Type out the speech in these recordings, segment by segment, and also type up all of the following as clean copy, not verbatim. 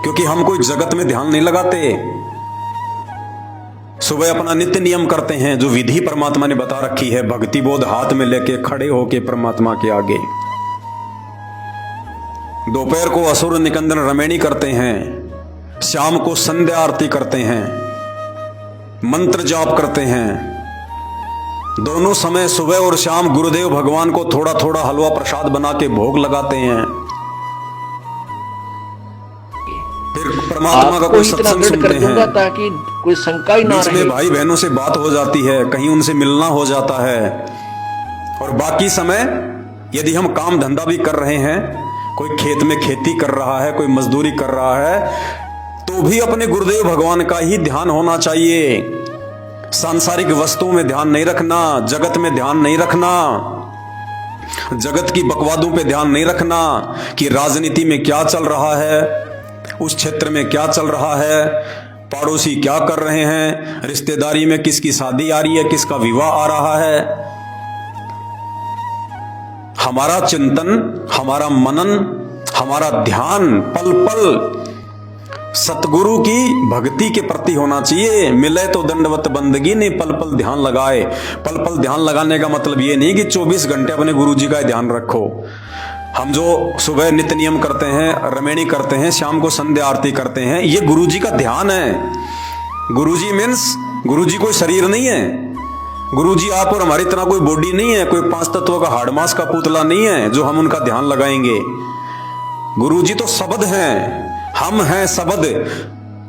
क्योंकि हम कोई जगत में ध्यान नहीं लगाते। सुबह अपना नित्य नियम करते हैं, जो विधि परमात्मा ने बता रखी है, भक्ति बोध हाथ में लेके खड़े होके परमात्मा के आगे। दोपहर को असुर निकंदन रमेणी करते हैं, शाम को संध्या आरती करते हैं, मंत्र जाप करते हैं। दोनों समय सुबह और शाम गुरुदेव भगवान को थोड़ा थोड़ा हलवा प्रसाद बना के भोग लगाते हैं। फिर परमात्मा का कोई सत्संग सुनते हैं, ताकि कोई शंका ही ना रहे। भाई बहनों से बात हो जाती है, कहीं उनसे मिलना हो जाता है। और बाकी समय यदि हम काम धंधा भी कर रहे हैं, कोई खेत में खेती कर रहा है, कोई मजदूरी कर रहा है, तो भी अपने गुरुदेव भगवान का ही ध्यान होना चाहिए। सांसारिक वस्तुओं में ध्यान नहीं रखना, जगत में ध्यान नहीं रखना, जगत की बकवादों पे ध्यान नहीं रखना कि राजनीति में क्या चल रहा है, उस क्षेत्र में क्या चल रहा है, पड़ोसी क्या कर रहे हैं, रिश्तेदारी में किसकी शादी आ रही है, किसका विवाह आ रहा है। हमारा चिंतन, हमारा मनन, हमारा ध्यान पल पल सतगुरु की भक्ति के प्रति होना चाहिए। मिले तो दंडवत बंदगी, नहीं पल पल ध्यान लगाए। पल पल ध्यान लगाने का मतलब ये नहीं कि 24 घंटे अपने गुरु जी का ध्यान रखो। हम जो सुबह नित्य नियम करते हैं, रमेणी करते हैं, शाम को संध्या आरती करते हैं, ये गुरु जी का ध्यान है। गुरु जी मीन्स गुरु जी कोई शरीर नहीं है। गुरु जी आप और हमारी तरह कोई बॉडी नहीं है, कोई 5 तत्वों का हाड़ मांस का पुतला नहीं है जो हम उनका ध्यान लगाएंगे। गुरु जी तो शब्द हैं, हम हैं शब्द।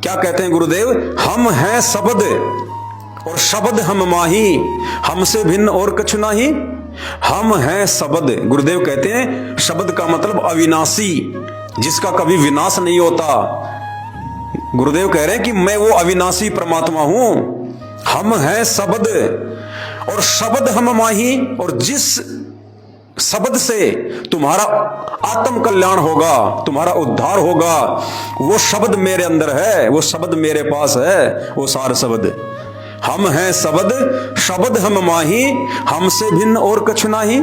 क्या कहते हैं गुरुदेव? हम हैं शब्द और शब्द हम माही, हमसे भिन्न और कुछ नहीं। हम हैं शब्द। गुरुदेव कहते हैं शब्द का मतलब अविनाशी, जिसका कभी विनाश नहीं होता। गुरुदेव कह रहे हैं कि मैं वो अविनाशी परमात्मा हूं। हम हैं शब्द और शब्द हम माही, और जिस शब्द से तुम्हारा आत्म कल्याण होगा, तुम्हारा उद्धार होगा, वो शब्द मेरे अंदर है, वो शब्द मेरे पास है, वो सार शब्द। हम हैं शब्द, शब्द हम माही, हमसे भिन्न और कुछ नहीं।